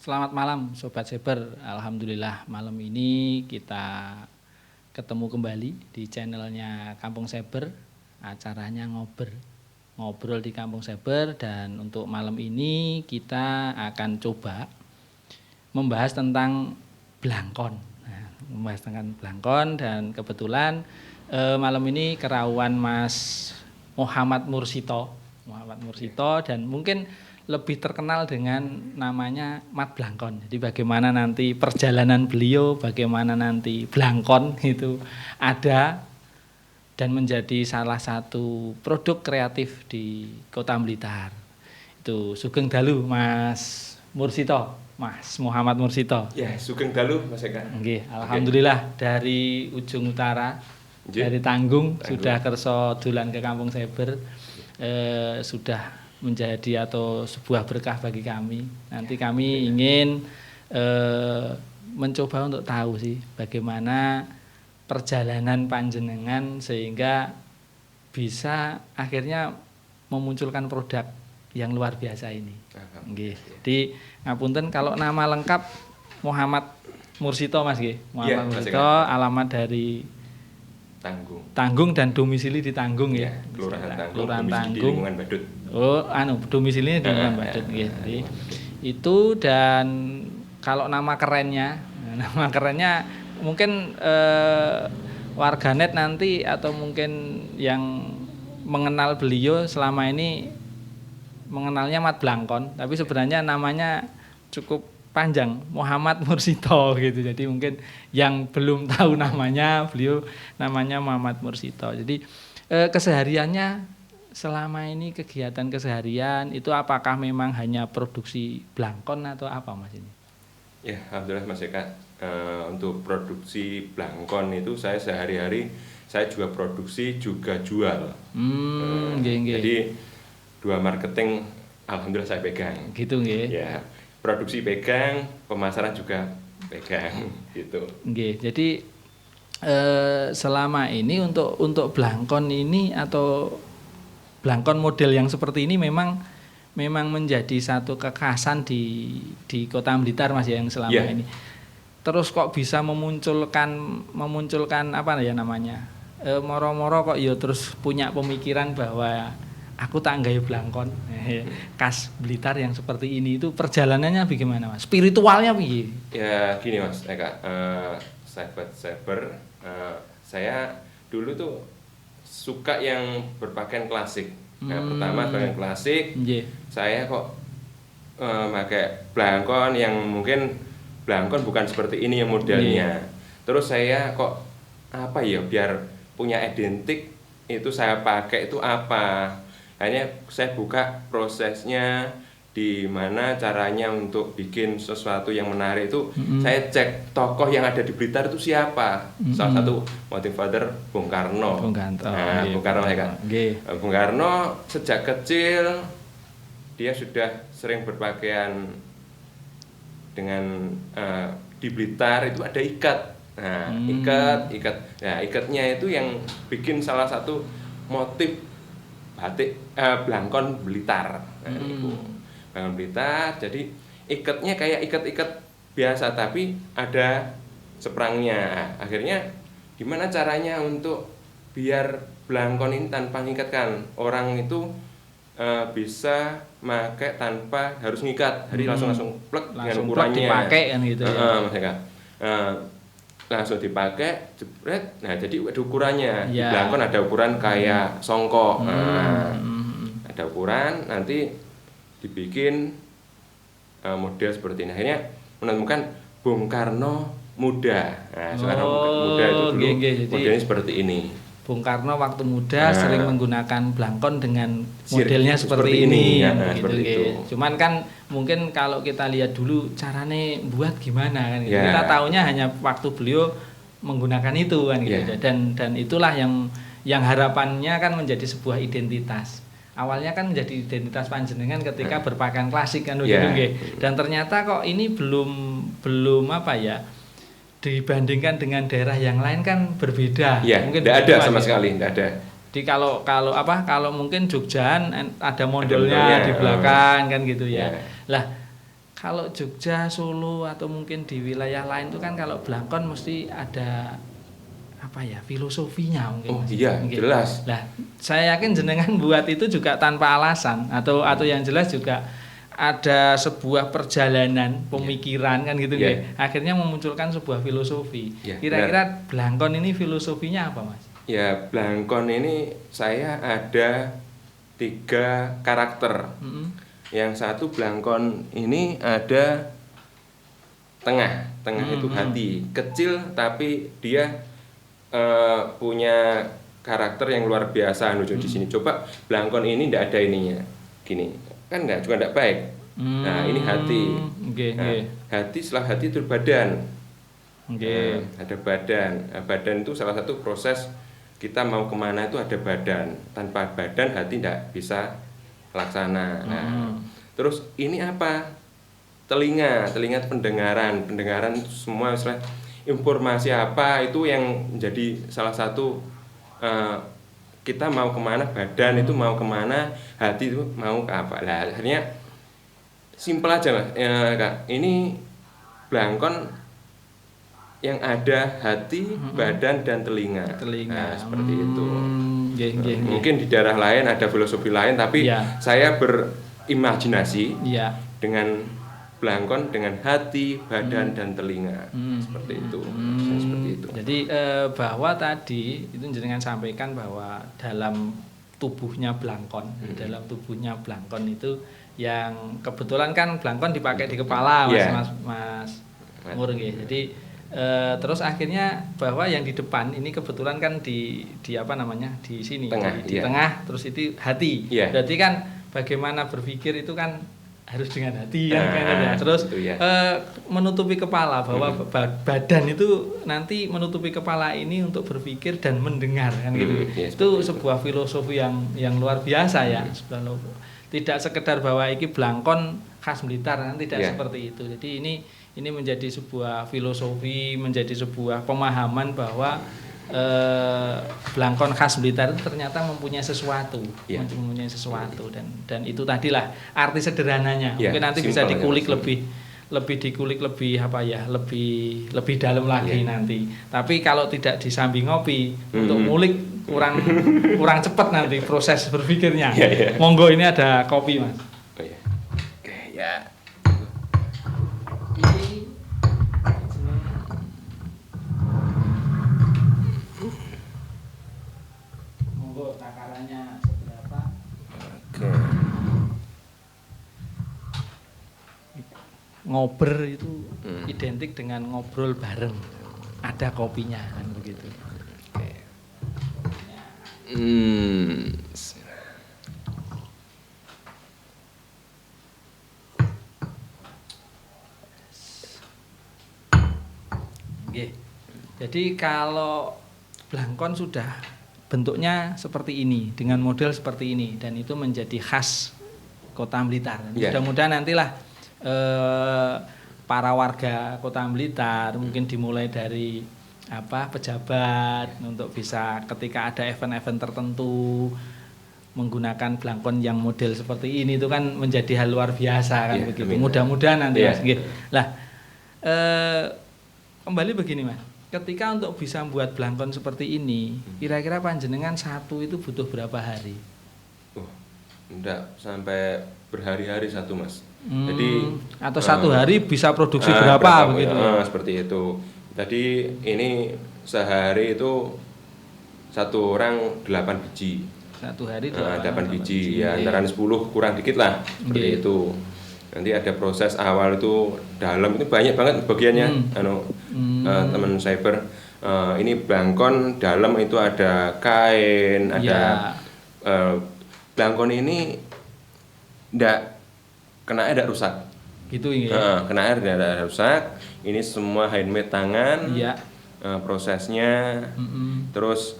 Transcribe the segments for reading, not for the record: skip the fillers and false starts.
Selamat malam Sobat Saber. Alhamdulillah malam ini kita ketemu kembali di channelnya Kampung Saber. Acaranya ngobrol di Kampung Saber, dan untuk malam ini kita akan coba membahas tentang blangkon. Dan kebetulan malam ini kerauan Mas Muhammad Mursito dan mungkin lebih terkenal dengan namanya Mat Blangkon. Jadi bagaimana nanti perjalanan beliau, bagaimana nanti blangkon itu ada dan menjadi salah satu produk kreatif di Kota Blitar. Itu Sugeng Dalu Mas Mursito, Mas Muhammad Mursito. Ya, Sugeng Dalu Mas Eka. Nggih, alhamdulillah dari ujung utara, dari Tanggung sudah kerso dolan ke Kampung Saber. Sudah menjadi atau sebuah berkah bagi kami. Nanti kami ingin mencoba untuk tahu sih bagaimana perjalanan panjenengan sehingga bisa akhirnya memunculkan produk yang luar biasa ini. Nggih. Jadi ngapunten kalau nama lengkap Muhammad Mursito Mas nggih. Muhammad Mursito, alamat dari Tanggung dan domisili di Tanggung ya. Kelurahan Tanggung. Di lingkungan Badut. Oh, domisilinya di lingkungan Badut nggih. Jadi itu, dan kalau nama kerennya mungkin warganet nanti atau mungkin yang mengenal beliau selama ini mengenalnya Mat Blangkon, tapi sebenarnya namanya cukup panjang, Muhammad Mursito gitu. Jadi mungkin yang belum tahu namanya, beliau namanya Muhammad Mursito. Jadi kesehariannya selama ini, kegiatan keseharian itu apakah memang hanya produksi blangkon atau apa Mas ini? Ya, alhamdulillah Mas Eka. Untuk produksi blangkon itu saya sehari-hari saya juga produksi juga jual. Jadi dua marketing alhamdulillah saya pegang. Gitu nggih. Ya. Produksi pegang, pemasaran juga pegang gitu. Nggih. Jadi selama ini untuk blangkon ini atau blangkon model yang seperti ini memang menjadi satu kekhasan di Kota Blitar Mas yang selama ini. Terus kok bisa memunculkan apa ya namanya? Moro-moro kok ya terus punya pemikiran bahwa aku tak nggawe blangkon khas Blitar yang seperti ini. Itu perjalanannya bagaimana Mas? Spiritualnya piye? Ya gini Mas Eka, sahabat Saber, saya dulu tuh suka yang berpakaian klasik. Pertama pakaian klasik, saya kok pakai blangkon yang mungkin blangkon bukan seperti ini yang modelnya. Terus saya kok apa ya, biar punya identik itu saya pakai itu apa. Akhirnya saya buka prosesnya, di mana caranya untuk bikin sesuatu yang menarik itu. Saya cek tokoh yang ada di Blitar itu siapa. Salah satu motivator Bung Karno. Bung Karno ya kan. Bung Karno sejak kecil dia sudah sering berpakaian dengan di Blitar itu ada ikat. Nah, ikat. Nah, ikatnya itu yang bikin salah satu motif batik blangkon Blitar. Blangkon Blitar. Jadi ikatnya kayak ikat-ikat biasa tapi ada seprangnya. Akhirnya gimana caranya untuk biar blangkon ini tanpa ngikatkan, orang itu bisa pakai tanpa harus ngikat. Jadi langsung plek dengan ukurannya. Dipakai kan gitu ya. Langsung dipakai, jebret. Nah, jadi ada ukurannya. Di blangkon ada ukuran kayak songkok. Ada ukuran, nanti dibikin model seperti ini. Akhirnya menemukan Bung Karno muda. Nah, Soekarno muda itu dulu modelnya seperti ini. Bung Karno waktu muda sering menggunakan blangkon dengan modelnya seperti ini ya, gitu, seperti itu. Cuman kan mungkin kalau kita lihat dulu carane buat gimana kan gitu. Kita taunya hanya waktu beliau menggunakan itu kan gitu. Dan itulah yang harapannya kan menjadi sebuah identitas. Awalnya kan menjadi identitas panjenengan ketika berpakaian klasik kan gitu. Dan ternyata kok ini belum apa ya, dibandingkan dengan daerah yang lain kan berbeda. Mungkin tidak ada sama sekali, tidak ada. Jadi kalau mungkin Jogjaan ada modelnya di belakang kan gitu ya. Lah kalau Jogja, Solo atau mungkin di wilayah lain itu kan kalau blangkon mesti ada apa ya filosofinya mungkin. Oh Mas. iya mungkin. jelas. Nah saya yakin jenengan buat itu juga tanpa alasan atau yang jelas juga ada sebuah perjalanan pemikiran kan gitu ya. Akhirnya memunculkan sebuah filosofi. Kira-kira blangkon ini filosofinya apa Mas? Ya blangkon ini saya ada 3 karakter. Yang satu blangkon ini ada tengah itu hati kecil tapi dia punya karakter yang luar biasa di sini. Coba blangkon ini tidak ada ininya, gini kan nggak juga tidak baik. Nah ini hati. Hati setelah hati itu badan. Ada badan. Nah, badan itu salah satu proses kita mau kemana itu ada badan. Tanpa badan hati tidak bisa laksana. Nah, terus ini apa? Telinga itu pendengaran itu semua misalnya informasi apa itu yang menjadi salah satu kita mau kemana, badan itu mau kemana, hati itu mau ke apa. Nah, akhirnya simpel aja Mas. Kak, ini blangkon yang ada hati, badan dan telinga. Nah, seperti itu. Mungkin di daerah lain ada filosofi lain, tapi saya berimajinasi dengan blangkon dengan hati, badan dan telinga. Seperti itu. Seperti itu. Jadi bahwa tadi itu jenengan sampaikan bahwa dalam tubuhnya blangkon, dalam tubuhnya blangkon itu yang kebetulan kan blangkon dipakai di kepala Mas Mur nggih. Jadi terus akhirnya bahwa yang di depan ini kebetulan kan di apa namanya di sini di tengah terus itu hati. Berarti kan bagaimana berpikir itu kan harus dengan hati kan terus menutupi kepala bahwa badan itu nanti menutupi kepala ini untuk berpikir dan mendengar kan gitu. Itu sebuah filosofi yang luar biasa ya. Tidak sekedar bahwa iki blangkon khas Blitar kan tidak seperti itu. Jadi ini menjadi sebuah filosofi, menjadi sebuah pemahaman bahwa blangkon khas Blitar itu ternyata mempunyai sesuatu, mempunyai sesuatu dan itu tadilah arti sederhananya. Mungkin nanti bisa dikulik lebih apa ya, lebih dalam lagi nanti. Tapi kalau tidak disambi ngopi untuk ngulik kurang cepat nanti proses berpikirnya. Monggo ini ada kopi Mas. Oke ya. Takarannya seberapa? Oke. Ngober itu identik dengan ngobrol bareng. Ada kopinya kan begitu. Oke. Jadi kalau blangkon sudah bentuknya seperti ini dengan model seperti ini dan itu menjadi khas Kota Blitar. Mudah-mudahan nantilah para warga Kota Blitar mungkin dimulai dari pejabat untuk bisa ketika ada event-event tertentu menggunakan blangkon yang model seperti ini itu kan menjadi hal luar biasa kan begitu. Mudah-mudahan nanti Mas. Lah kembali begini Mas. Ketika untuk bisa membuat blangkon seperti ini, kira-kira panjenengan satu itu butuh berapa hari? Enggak sampai berhari-hari satu Mas. Jadi atau satu hari bisa produksi berapa begitu? Seperti itu. Jadi ini sehari itu satu orang 8 biji. Satu hari 8 biji ya antara 10 kurang dikit lah seperti itu. Nanti ada proses awal itu dalam itu banyak banget bagiannya teman cyber ini blangkon dalam itu ada kain ada blangkon ini ndak kena air ndak rusak gitu ya. Kena air ndak rusak ini semua handmade tangan prosesnya terus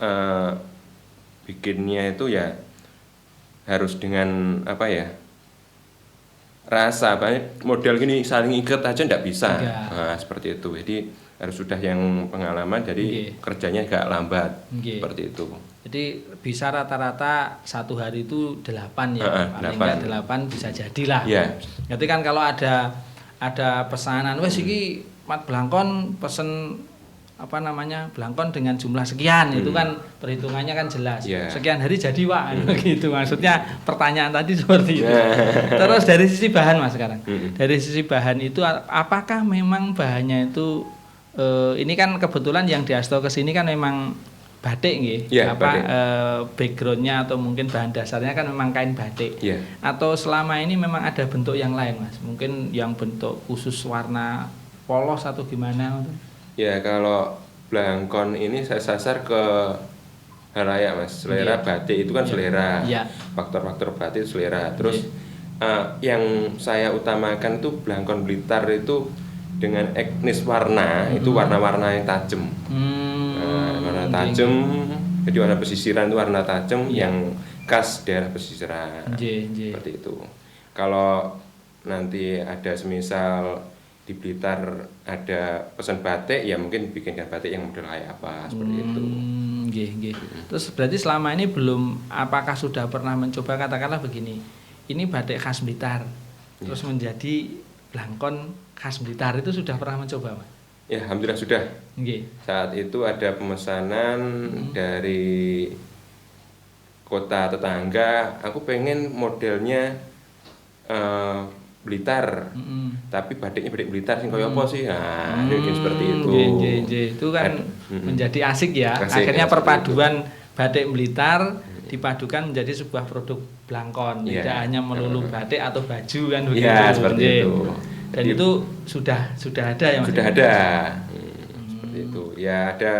bikinnya itu ya harus dengan apa ya rasa banyak model gini saling ikat aja ndak bisa seperti itu jadi harus sudah yang pengalaman jadi kerjanya agak lambat seperti itu jadi bisa rata-rata satu hari itu 8 ya paling enggak 8 bisa jadilah jadi kan kalau ada ada pesanan wes iki mat blangkon pesen apa namanya blangkon dengan jumlah sekian itu kan perhitungannya kan jelas sekian hari jadi Pak gitu maksudnya pertanyaan tadi seperti itu. Terus dari sisi bahan Mas sekarang dari sisi bahan itu apakah memang bahannya itu ini kan kebetulan yang di Asto kesini kan memang batik nggih backgroundnya atau mungkin bahan dasarnya kan memang kain batik atau selama ini memang ada bentuk yang lain Mas mungkin yang bentuk khusus warna polos atau gimana? Ya kalau blangkon ini saya sasar ke halayak Mas, selera batik itu kan selera, faktor-faktor batik selera. Terus yang saya utamakan itu blangkon Blitar itu dengan etnis warna, itu warna-warna yang tajam, warna tajam. Jadi warna pesisiran itu warna tajam yang khas daerah pesisiran, seperti itu. Kalau nanti ada semisal di Blitar ada pesan batik ya mungkin bikinkan batik yang model kayak apa seperti itu. Terus berarti selama ini belum apakah sudah pernah mencoba katakanlah begini. Ini batik khas Blitar. Terus menjadi blangkon khas Blitar itu sudah pernah mencoba, Mas? Ya, alhamdulillah sudah. Saat itu ada pemesanan dari kota tetangga, aku pengen modelnya Blitar, tapi batiknya batik Blitar sih kayak apa sih? Nah, mungkin seperti itu. Itu kan menjadi asik ya. Akhirnya perpaduan batik Blitar dipadukan menjadi sebuah produk blangkon, tidak hanya melulu batik atau baju kan begitu. Iya, seperti itu. Dan jadi, itu sudah ada ya Mas? Sudah ada. Seperti itu. Ya ada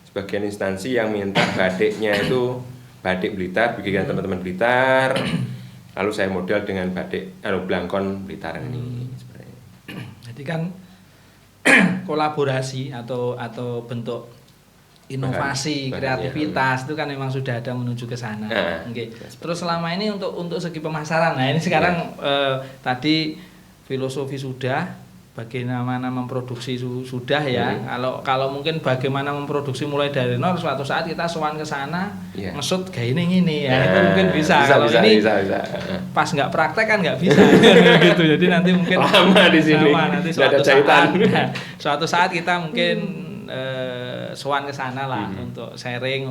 sebagian instansi yang minta batiknya itu batik Blitar, bikinkan teman-teman Blitar. Lalu saya model dengan batik blangkon Blitar ini. Jadi kan kolaborasi atau bentuk inovasi, kreativitas itu kan memang sudah ada menuju ke sana. Terus selama ini untuk segi pemasaran, nah ini sekarang tadi filosofi sudah, bagaimana memproduksi sudah ya. Kalau mungkin bagaimana memproduksi mulai dari nol, suatu saat kita sowan ke sana, ngesut kayak ini ya, itu mungkin bisa. Kalau ini bisa. Pas nggak praktek kan nggak bisa gitu. Jadi nanti mungkin lama di sini. Nanti suatu saat kita mungkin sowan ke sana lah untuk sharing,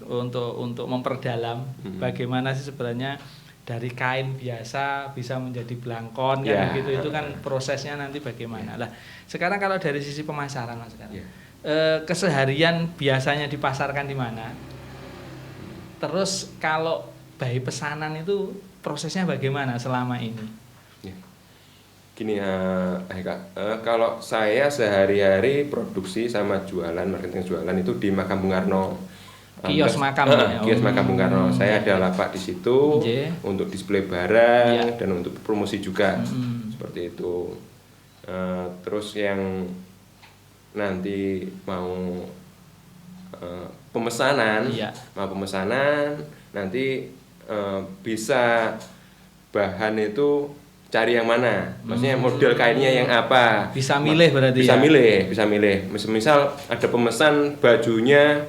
untuk memperdalam bagaimana sih sebenarnya dari kain biasa bisa menjadi blangkon kan gitu. Itu kan prosesnya nanti bagaimana. Lah, sekarang kalau dari sisi pemasaran Mas sekarang. Keseharian biasanya dipasarkan di mana? Terus kalau bayi pesanan itu prosesnya bagaimana selama ini? Gini kalau saya sehari-hari produksi sama jualan, marketing jualan itu di Makam Bung Karno. Kios makam Kios Makam Bung Karno. Saya ada lapak di situ untuk display barang dan untuk promosi juga. Seperti itu. Terus yang nanti mau pemesanan, nanti bisa bahan itu cari yang mana, maksudnya model kainnya yang apa. Bisa milih berarti. Bisa milih. Misal ada pemesan bajunya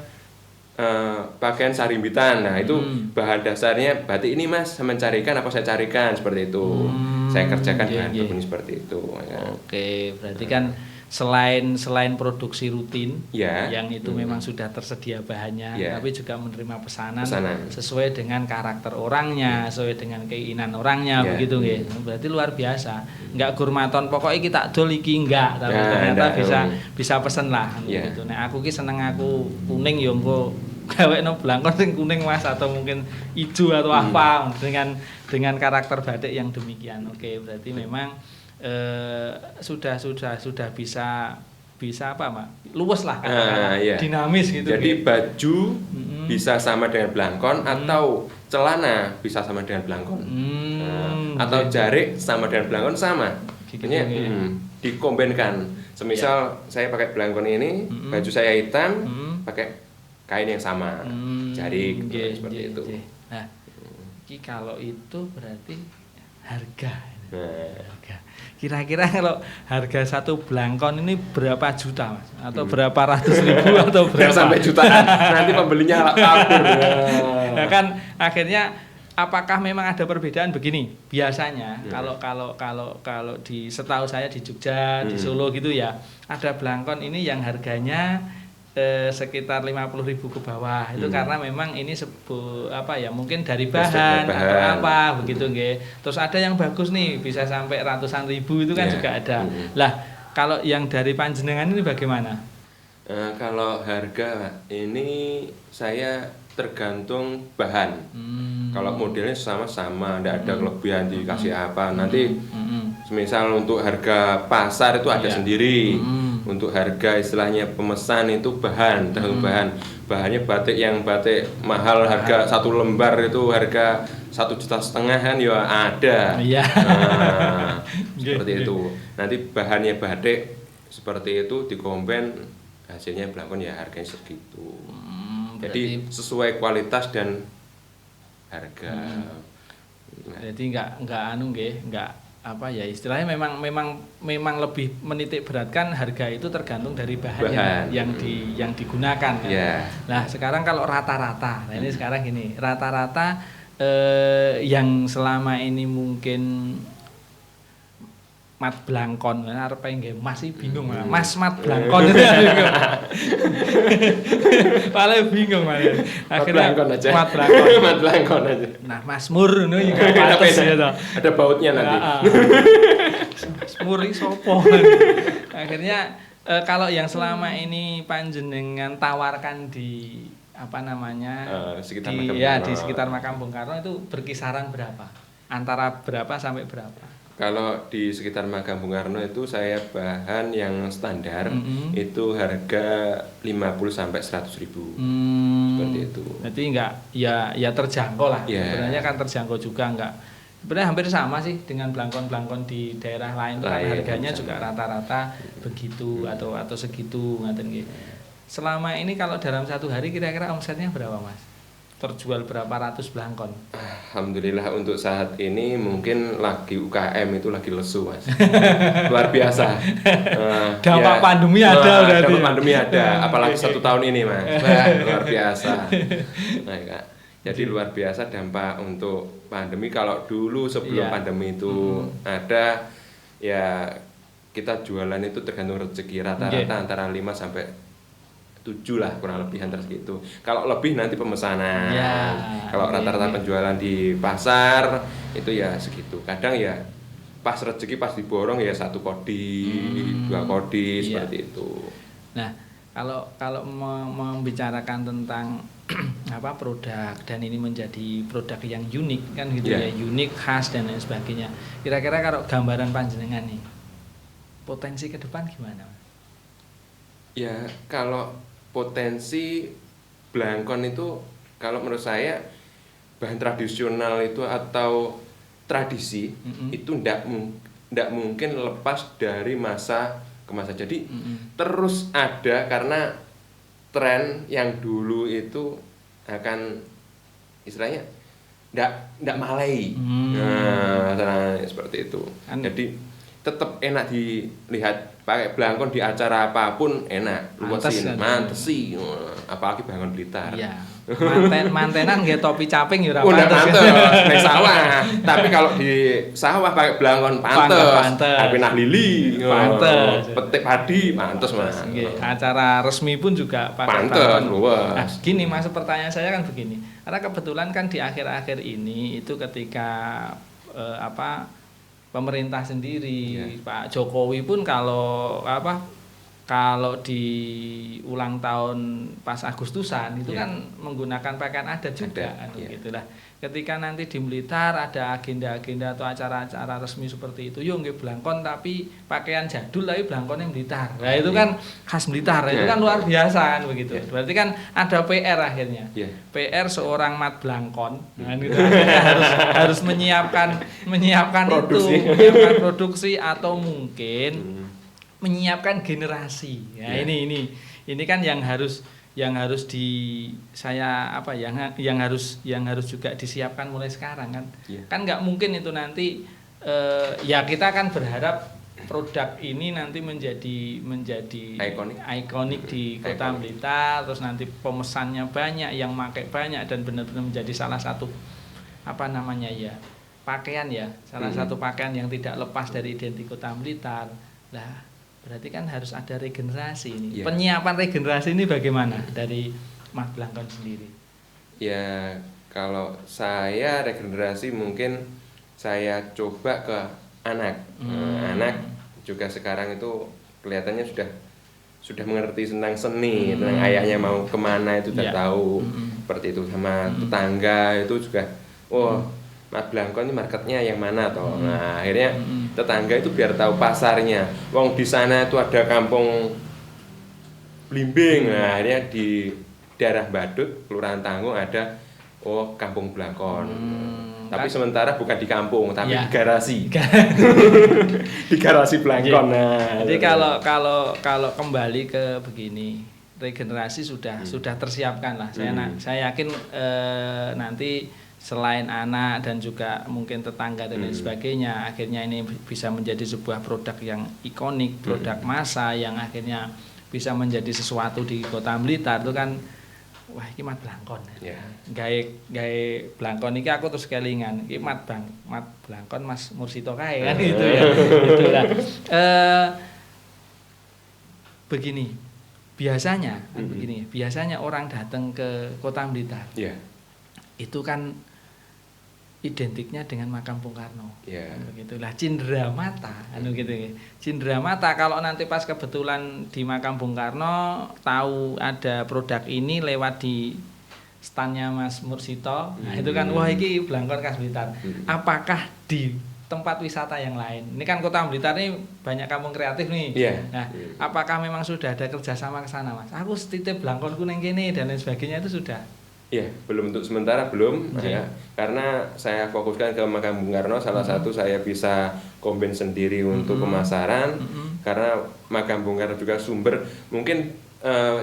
pakaian sarimbitan, nah itu bahan dasarnya batik ini Mas, mencarikan apa saya carikan seperti itu. Saya kerjakan bahan baku seperti itu. Oke, berarti kan selain produksi rutin yang itu memang sudah tersedia bahannya, tapi juga menerima pesanan sesuai dengan karakter orangnya, sesuai dengan keinginan orangnya begitu nggih. Berarti luar biasa. Enggak gurmaton pokoknya kita dol iki enggak, tapi ternyata bisa pesen lah gitu. Nek aku ki seneng aku kuning ya engko gawekno blangkon sing kuning Mas, atau mungkin ijo atau apa dengan karakter batik yang demikian. Oke, berarti memang sudah bisa apa Mak? Luwes lah dinamis gitu. Jadi baju bisa sama dengan blangkon atau celana bisa sama dengan blangkon. Atau jarik sama dengan blangkon sama. Dikombinkan. Semisal saya pakai blangkon ini, baju saya hitam, pakai kain yang sama. Jarik seperti itu. Nah, kalau itu berarti harga. Kira-kira kalau harga satu blangkon ini berapa juta Mas? Atau berapa ratus ribu atau berapa? Sampai jutaan, nanti pembelinya kabur. Nah kan akhirnya apakah memang ada perbedaan begini? Biasanya kalau di setahu saya di Jogja, di Solo gitu ya, ada blangkon ini yang harganya sekitar 50.000 ke bawah. Itu karena memang ini mungkin dari bahan atau apa begitu nggih. Terus ada yang bagus nih bisa sampai ratusan ribu itu kan juga ada. Lah, kalau yang dari panjenengan ini bagaimana? Kalau harga ini saya tergantung bahan. Kalau modelnya sama-sama, tidak ada kelebihan dikasih apa. Nanti misal untuk harga pasar itu ada sendiri. Untuk harga istilahnya pemesan itu bahan, tergantung bahan. Bahannya batik yang batik mahal harga 1 lembar itu harga 1,5 juta kan ya ada. Nah, seperti itu. Nanti bahannya batik seperti itu dikomben hasilnya blangkon ya harganya segitu. Jadi sesuai kualitas dan harga. Jadi enggak istilahnya memang lebih menitik beratkan harga itu tergantung dari bahan. yang digunakan kan. Nah, sekarang kalau rata-rata. Nah, ini sekarang gini, rata-rata yang selama ini mungkin mat blangkon, arepe nggih Mas iki bingung malah. Mas mat blangkon. Paling bingung malah. Akhirnya mat blangkon aja. Nah, Mas Mur ngono juga pantes ya toh. Ada bautnya nanti. Mas Mur iki sapa? Akhirnya kalau yang selama ini panjenengan tawarkan di di sekitar makam Bung Karno itu berkisaran berapa? Antara berapa sampai berapa? Kalau di sekitar makam Bung Karno itu saya bahan yang standar itu harga 50 sampai 100 ribu. Seperti itu. Jadi enggak ya terjangkau lah. Sebenarnya kan terjangkau juga enggak. Sebenarnya hampir sama sih dengan blangkon-blangkon di daerah lain itu kan harganya juga rata-rata begitu atau segitu ngaten nggih. Selama ini kalau dalam satu hari kira-kira omsetnya berapa, Mas? Terjual berapa ratus blangkon? Alhamdulillah untuk saat ini mungkin lagi UKM itu lagi lesu, Mas. Luar biasa. Dampak pandemi ada berarti. Dampak pandemi ada, apalagi 1 tahun ini, Mas. Luar biasa. Nah, Kak. Jadi luar biasa dampak untuk pandemi. Kalau dulu sebelum pandemi itu ada, ya kita jualan itu tergantung rezeki, rata-rata antara 5 sampai 7 lah kurang lebih antara segitu. Kalau lebih nanti pemesanan. Kalau rata-rata penjualan di pasar itu ya segitu. Kadang ya pas rezeki pas diborong ya 1 kodi, 2 kodi seperti itu. Nah, kalau membicarakan tentang produk dan ini menjadi produk yang unik kan gitu ya, unik, khas dan lain sebagainya. Kira-kira kalau gambaran panjenengan nih, potensi ke depan gimana? Ya, kalau potensi blangkon itu kalau menurut saya bahan tradisional itu atau tradisi itu ndak mungkin lepas dari masa ke masa. Jadi terus ada karena tren yang dulu itu akan istilahnya ndak malai. Nah, seperti itu. Jadi tetap enak dilihat, pakai blangkon di acara apapun enak, luasin, mantesi, apalagi Blangkon Blitar. Iya. Mantenan nggih topi caping ya ora pantes. Nek sawah. Tapi kalau di sawah pakai blangkon pantes. Tapi nah lili, pantes. Petik padi pantes, Mas. Nggih, acara resmi pun juga pakai blangkon. Nah, gini Mas, pertanyaan saya kan begini. Karena kebetulan kan di akhir-akhir ini itu ketika pemerintah sendiri, Pak Jokowi pun kalau di ulang tahun pas Agustusan itu kan menggunakan pakaian adat juga gitu lah. Ketika nanti di Blitar ada agenda-agenda atau acara-acara resmi seperti itu, yo nggih blangkon tapi pakaian jadul tapi blangkonnya Blitar. Nah, itu kan khas Blitar, itu kan luar biasa kan begitu. Berarti kan ada PR akhirnya. PR seorang mat blangkon. Nah, itu harus menyiapkan produksi. itu, menyiapkan produksi atau mungkin menyiapkan generasi. Ya, ini kan yang harus juga disiapkan mulai sekarang kan. Kan nggak mungkin itu nanti ya kita kan berharap produk ini nanti menjadi ikonik di Kota Blitar, terus nanti pemesannya banyak, yang pakai banyak dan benar-benar menjadi salah satu apa namanya ya, pakaian ya, salah satu pakaian yang tidak lepas dari identik Kota Blitar. Lah berarti kan harus ada regenerasi ini. Penyiapan regenerasi ini bagaimana dari Mas Blangkon sendiri? Ya kalau saya regenerasi mungkin saya coba ke anak. Anak juga sekarang itu kelihatannya sudah mengerti tentang seni, tentang ayahnya mau kemana itu sudah tahu. Seperti itu sama tetangga itu juga, Mas Blangkon ini marketnya yang mana toh. Nah akhirnya tetangga itu biar tahu pasarnya. Wong di sana itu ada kampung Blimbing. Nah akhirnya di daerah Badut, Kelurahan Tanggung ada kampung Blangkon. Tapi sementara bukan di kampung, tapi di garasi. Di garasi Blangkon. Nah, jadi kalau kembali ke begini, regenerasi sudah tersiapkan lah. Saya yakin nanti selain anak dan juga mungkin tetangga dan lain sebagainya, akhirnya ini bisa menjadi sebuah produk yang ikonik, produk massa yang akhirnya bisa menjadi sesuatu di Kota Blitar itu kan. Wah, iki Mat Blangkon. Gawe Blangkon iki aku terus kelingan. Iki Mat Blangkon Mas Mursito kae kan gitu ya. Itulah. Begini. Biasanya orang datang ke Kota Blitar. Itu kan identiknya dengan makam Bung Karno. Begitulah cindera mata gitu. Cindera mata kalau nanti pas kebetulan di makam Bung Karno tahu ada produk ini lewat di standnya Mas Mursito. Nah, itu kan wah iki Blangkon khas Blitar. Apakah di tempat wisata yang lain? Ini kan Kota Blitar ini banyak kampung kreatif nih. Nah, apakah memang sudah ada kerjasama ke sana, Mas? Aku titip Blangkonku nang kene dan lain sebagainya itu sudah. Belum, untuk sementara belum ya, karena saya fokuskan ke makam Bung Karno. Salah satu saya bisa kombin sendiri untuk pemasaran, karena makam Bung Karno juga sumber mungkin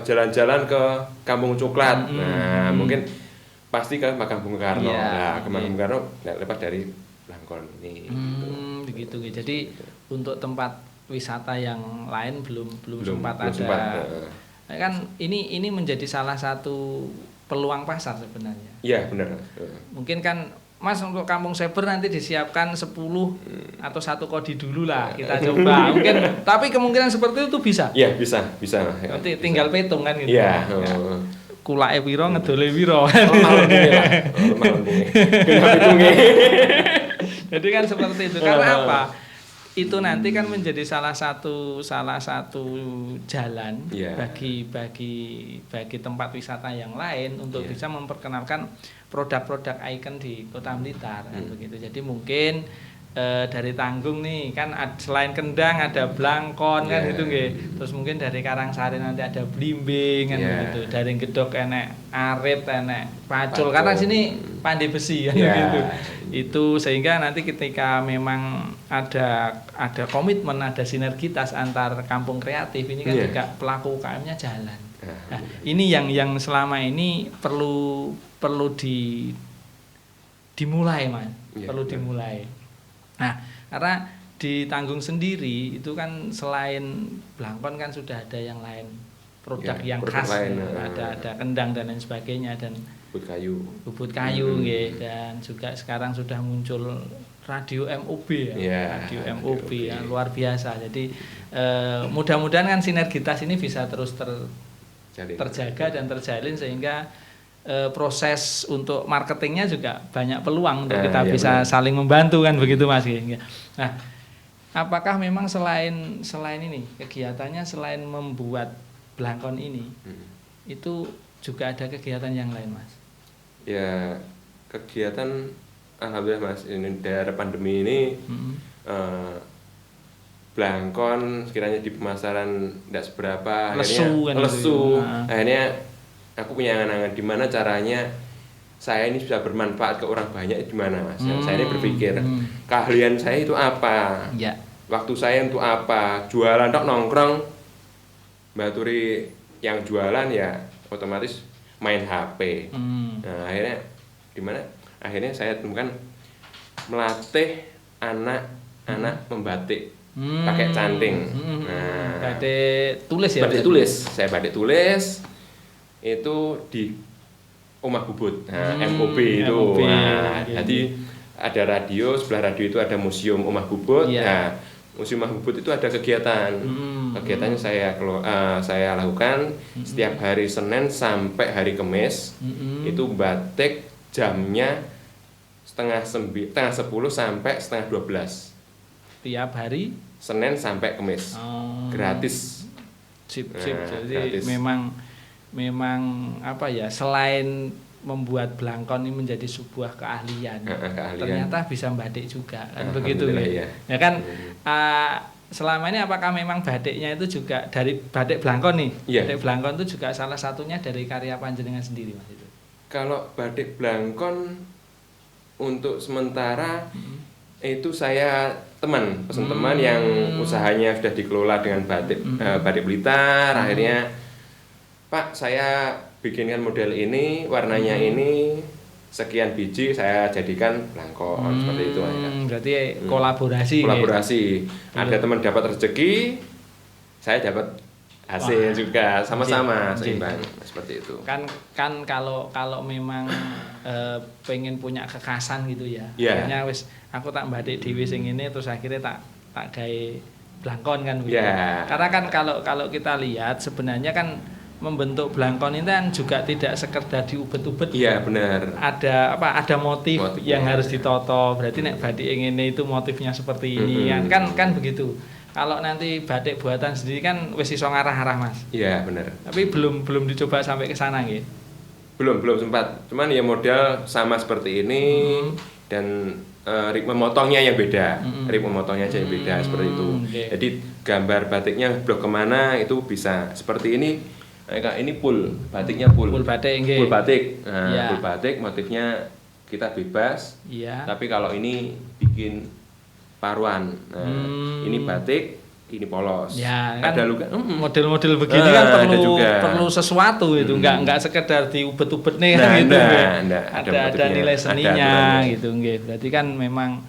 jalan-jalan ke Kampung Coklat. Nah mungkin pasti ke makam Bung Karno. Nah ke makam Bung Karno nggak lepas dari Blangkon ini. Begitu. Jadi untuk tempat wisata yang lain belum sempat ada. Kan ini menjadi salah satu peluang pasar sebenarnya. Iya benar. Mungkin kan Mas untuk Kampung Seber nanti disiapkan 10 atau 1 kodi dulu lah kita coba. Mungkin tapi kemungkinan seperti itu bisa. Iya bisa. Nanti tinggal petung kan gitu. Iya. Kulake piro ngedole piro. Jadi kan seperti itu. Karena apa? Itu nanti kan menjadi salah satu jalan bagi tempat wisata yang lain untuk bisa memperkenalkan produk-produk ikon di Kota Blitar kan begitu. Jadi mungkin dari Tanggung nih kan selain Kendang ada Blangkon kan gitu nggih. Terus mungkin dari Karangsari nanti ada Blimbing kan begitu. Dari Gedok enek arit, enek pacul. Karena sini Pandai Besi kan gitu. Itu sehingga nanti ketika memang ada komitmen, ada sinergitas antar kampung kreatif ini kan juga pelaku UKM-nya jalan. Nah, ini yang selama ini perlu dimulai, Mas. Perlu dimulai. Nah, karena di Tanggung sendiri itu kan selain Blangkon kan sudah ada yang lain produk yang khas, ada kendang dan lain sebagainya dan bubut kayu nggih, dan juga sekarang sudah muncul radio MOB radio MOB yang luar biasa. Jadi mudah-mudahan kan sinergitas ini bisa terus terjaga dan terjalin sehingga proses untuk marketingnya juga banyak peluang untuk kita bisa saling membantu kan begitu Mas. Nah, apakah memang selain ini kegiatannya selain membuat Blangkon ini itu juga ada kegiatan yang lain, Mas? Ya kegiatan alhamdulillah Mas, ini daerah pandemi ini Blangkon sekiranya di pemasaran tidak seberapa, lesu. Akhirnya aku punya angan-angan di mana caranya saya ini bisa bermanfaat ke orang banyak di mana Mas. Saya ini berpikir keahlian saya itu apa, waktu saya untuk apa, jualan tok nongkrong, baturi yang jualan ya otomatis main HP. Nah, akhirnya gimana? Akhirnya saya temukan melatih anak-anak membatik pakai canting. Nah, batik tulis ya? Batik tulis. Saya batik tulis itu di Omah Bubut, nah, MOB itu. MOB. Nah, jadi ada radio, sebelah radio itu ada museum Omah Bubut. Nah, museum Omah Bubut itu ada kegiatan. Kegiatannya saya lakukan setiap hari Senin sampai hari Kamis. Itu batik jamnya setengah 10 sampai setengah 12. Tiap hari Senin sampai Kamis. Gratis. Sip. Jadi gratis. memang apa ya, selain membuat blangkon ini menjadi sebuah keahlian. Ternyata bisa batik juga kan, begitu ya. Ya kan selama ini apakah memang batiknya itu juga dari batik blangkon nih? Batik blangkon itu juga salah satunya dari karya panjenengan sendiri Mas itu. Kalau batik blangkon untuk sementara itu saya pesan teman yang usahanya sudah dikelola dengan batik Blitar. Akhirnya, Pak, saya bikinkan model ini, warnanya ini, sekian biji saya jadikan blangkon seperti itu. Berarti kolaborasi. Ada teman dapat rezeki, saya dapat hasil juga, sama-sama seimbang seperti itu. Kan kalau memang pengen punya kekasan gitu ya. Akhirnya wis aku tak batik dhewe sing ini, terus akhirnya tak gawe blangkon kan gitu. Karena kan kalau kita lihat sebenarnya kan membentuk blangkon ini kan juga tidak sekedar diubet-ubet. Iya, benar. Ada motif yang harus ditoto. Berarti nek batik ngene itu motifnya seperti ini kan begitu. Kalau nanti batik buatan sendiri kan wis iso ngarah-arah Mas. Iya, benar. Tapi belum dicoba sampai ke sana nggih. Belum sempat. Cuman ya model sama seperti ini dan ritme motongnya yang beda. Ritme motongnya aja yang beda seperti itu. Jadi gambar batiknya blok kemana itu bisa seperti ini. Ini full, batiknya full. Full batik nggih. Full batik. Nah, full batik motifnya kita bebas. Tapi kalau ini bikin paruan. Nah, ini batik, ini polos. Ya, ada kan model-model begini kan perlu sesuatu itu, enggak sekedar diubet-ubet nih kan gitu. Ada nilai seninya gitu nggih. Berarti kan memang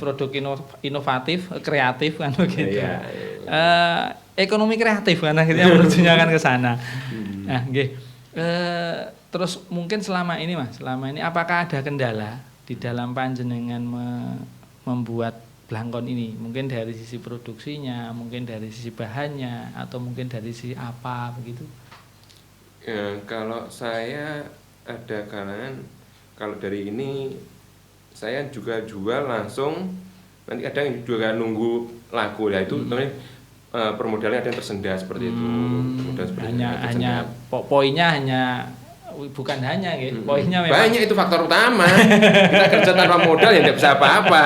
produk inovatif, kreatif kan begitu. Ekonomi kreatif kan akhirnya menujunya kan ke sana. Nah, nggih. Terus mungkin selama ini apakah ada kendala di dalam panjenengan membuat blangkon ini, mungkin dari sisi produksinya, mungkin dari sisi bahannya, atau mungkin dari sisi apa begitu? Ya, kalau saya ada kalangan, kalau dari ini saya juga jual langsung, nanti kadang juga nunggu laku ya itu namanya permodalannya ada yang tersendat seperti itu. Hanya poinnya bukan hanya gitu. Poinnya memang banyak, itu faktor utama. Kita kerja tanpa modal ya tidak bisa apa-apa.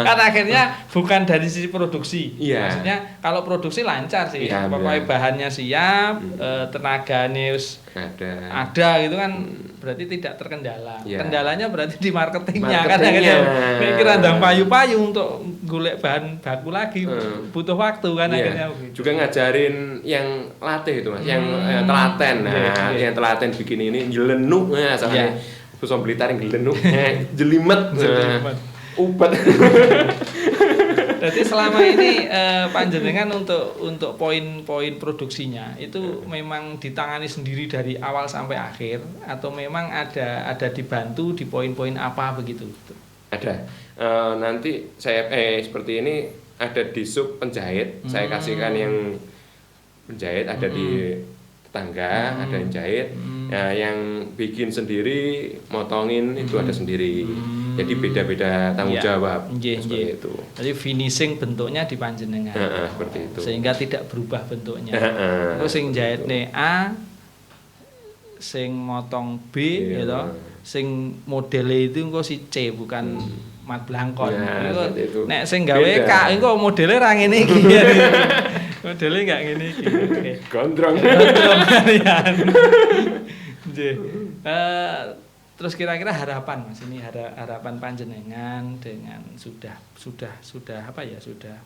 Kan akhirnya bukan dari sisi produksi. Maksudnya kalau produksi lancar sih. Pokoknya bahannya siap, tenaganya ada gitu kan, berarti tidak terkendala. Kendalanya berarti di marketingnya. Kan akhirnya mikir andang payu-payu untuk golek bahan baku lagi butuh waktu kan akhirnya. Juga ngajarin yang latih itu Mas, yang telaten. Yang telaten bikin ini jelenuk soalnya Basa Blitar yang jelenuk jelimet ubat. Berarti selama ini panjenengan untuk poin-poin produksinya itu memang ditangani sendiri dari awal sampai akhir atau memang ada dibantu di poin-poin apa begitu? Ada. Nanti saya seperti ini ada di sub penjahit, saya kasihkan yang penjahit, ada di tetangga, ada yang jahit. Nah, yang bikin sendiri, motongin itu ada sendiri. Jadi beda-beda tanggung jawab. Seperti itu. Jadi finishing bentuknya di panjenengan. Seperti itu. Sehingga tidak berubah bentuknya. Terus sing jahitne A, sing motong B gitu. Sing modele itu engko si C bukan mat blangkon. Nek sing gawe K engko modele ra ngene iki. Modele enggak ngene iki. Gondrong. Terus kira-kira harapan Mas, ini harapan panjenengan dengan sudah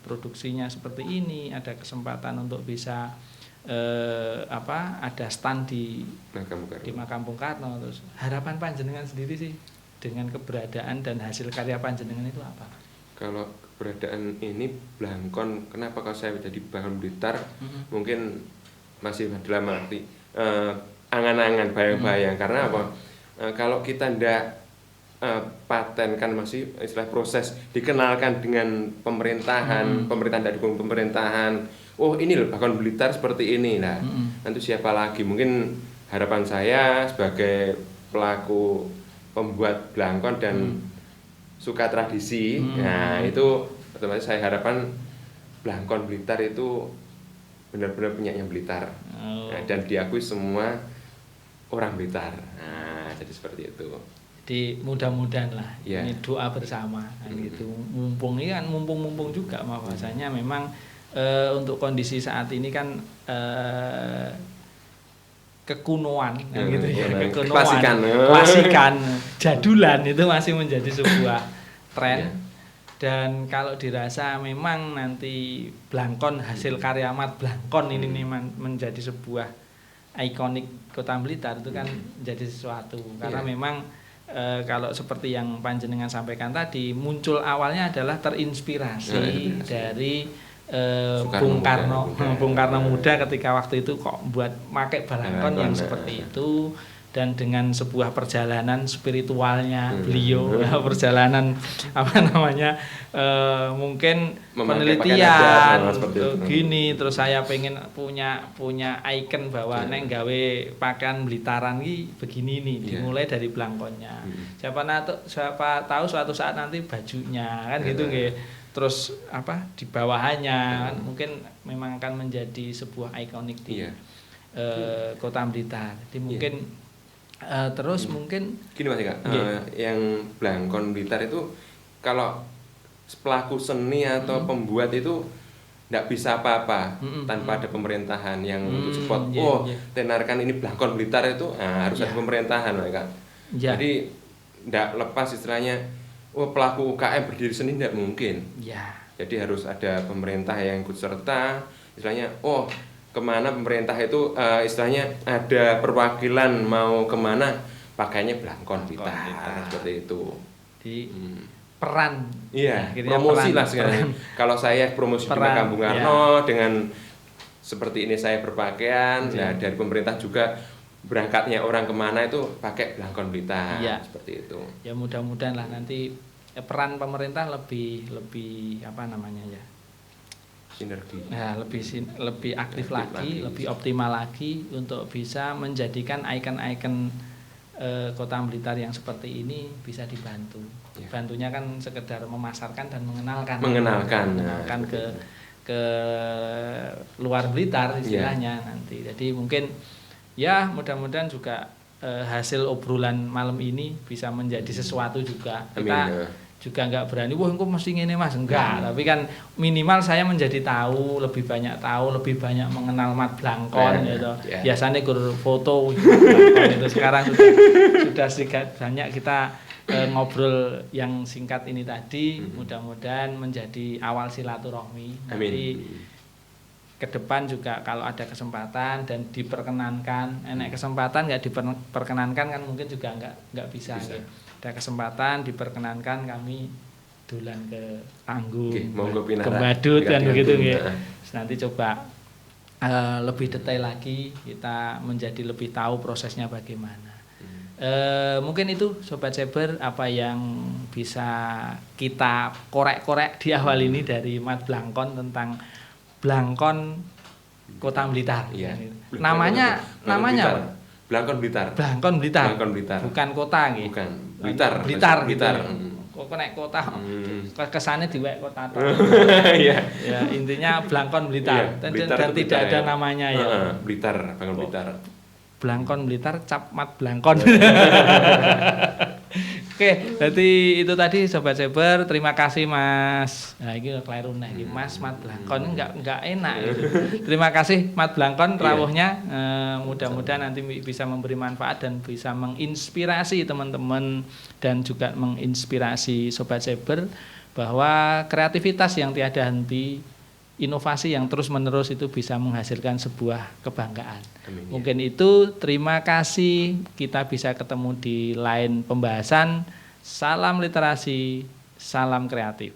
produksinya seperti ini, ada kesempatan untuk bisa ada stand di Makam Bung Karno. Terus harapan panjenengan sendiri sih dengan keberadaan dan hasil karya panjenengan itu apa? Kalau keberadaan ini blangkon, kenapa kalau saya jadi Bangkon Blitar mungkin masih dalam arti angan-angan, bayang-bayang. Karena apa? Kalau kita ndak patenkan, masih istilah proses dikenalkan dengan pemerintahan, pemerintahan dari pemerintahan. Oh ini loh Blangkon Blitar seperti ini. Nah, nanti siapa lagi? Mungkin harapan saya sebagai pelaku pembuat blangkon dan suka tradisi, nah itu otomatis saya harapkan Blangkon Blitar itu benar-benar punyanya Blitar, nah, dan diakui semua orang Blitar. Nah, jadi seperti itu. Jadi mudah-mudahan lah, ini doa bersama kan gitu. Mumpung ini kan mumpung juga bahwasanya memang untuk kondisi saat ini kan kekunoan kan gitu ya, kekunoan, klasikan, jadulan itu masih menjadi sebuah tren. Dan kalau dirasa memang nanti blangkon hasil karya Mat Blangkon ini memang menjadi sebuah ikonik Kota Blitar, itu kan menjadi sesuatu. Karena memang kalau seperti yang panjenengan sampaikan tadi, muncul awalnya adalah terinspirasi dari Bung Karno muda ketika waktu itu kok buat pakai blangkon yang seperti itu. Dan dengan sebuah perjalanan spiritualnya beliau, perjalanan mungkin penelitian gini, terus saya pengen punya icon bahwa neng gawe pakaian Blitaran ini begini nih, dimulai dari blangkonnya. Siapa tahu suatu saat nanti bajunya kan gitu nggih. Terus di bawahannya kan mungkin memang akan menjadi sebuah ikonik di Kota Blitar. Jadi mungkin terus mungkin gini Mas Ika, yang Blangkon Blitar itu kalau pelaku seni atau pembuat itu nggak bisa apa-apa tanpa ada pemerintahan yang untuk support. Tenarkan ini Blangkon Blitar itu harus ada pemerintahan, Kak. Jadi nggak lepas istilahnya, pelaku UKM berdiri seni nggak mungkin. Jadi harus ada pemerintah yang ikut serta, istilahnya kemana pemerintah itu istilahnya ada perwakilan mau kemana pakainya Blangkon Blitar seperti itu. Di peran, promosi lah sekarang. Kalau saya promosi di Makam Bung Karno dengan seperti ini saya berpakaian, nah dari pemerintah juga berangkatnya orang kemana itu pakai Blangkon Blitar seperti itu. Ya mudah-mudahan lah nanti peran pemerintah lebih sinergi. Nah, lebih aktif lagi, lebih optimal lagi untuk bisa menjadikan ikon-ikon Kota Blitar yang seperti ini bisa dibantu. Bantunya kan sekedar memasarkan dan mengenalkan ke luar Blitar istilahnya nanti. Jadi mungkin mudah-mudahan juga hasil obrolan malam ini bisa menjadi sesuatu juga. Kita juga nggak berani, engko mesti ngene Mas, enggak, tapi kan minimal saya menjadi lebih banyak mengenal Mat Blangkon gitu. Biasanya foto Mat Blangkon itu sekarang sudah banyak kita ngobrol yang singkat ini tadi, mudah-mudahan menjadi awal silaturahmi. Nanti ke depan juga kalau ada kesempatan dan diperkenankan, kesempatan nggak diperkenankan kan mungkin juga nggak bisa. Ada kesempatan diperkenankan kami dolan ke Tanggung, ke Badut kan begitu nggih. Nanti coba lebih detail lagi, kita menjadi lebih tahu prosesnya bagaimana. Mungkin itu Sobat Saber apa yang bisa kita korek-korek di awal ini dari Mat Blangkon tentang Blangkon Kota Blitar. Namanya Blangkon Blitar. Blangkon Blitar. Bukan kota nggih. Bukan. Blitar. Kok nek kota kesane diwek kota. Ya, intinya Blangkon Blitar. Dan tidak ada namanya ya. Blangkon Blitar. Blangkon Blitar cap Mat Blangkon. Oke, berarti itu tadi Sobat Saber, terima kasih Mas. Nah, ini keliru nih, Mas Mat Blangkon enggak enak gitu. Terima kasih Mat Blangkon rawuhnya. Mudah-mudahan nanti bisa memberi manfaat dan bisa menginspirasi teman-teman dan juga menginspirasi Sobat Saber bahwa kreativitas yang tiada henti, inovasi yang terus-menerus itu bisa menghasilkan sebuah kebanggaan. Amin, ya. Mungkin itu, terima kasih. Kita bisa ketemu di lain pembahasan. Salam literasi, salam kreatif.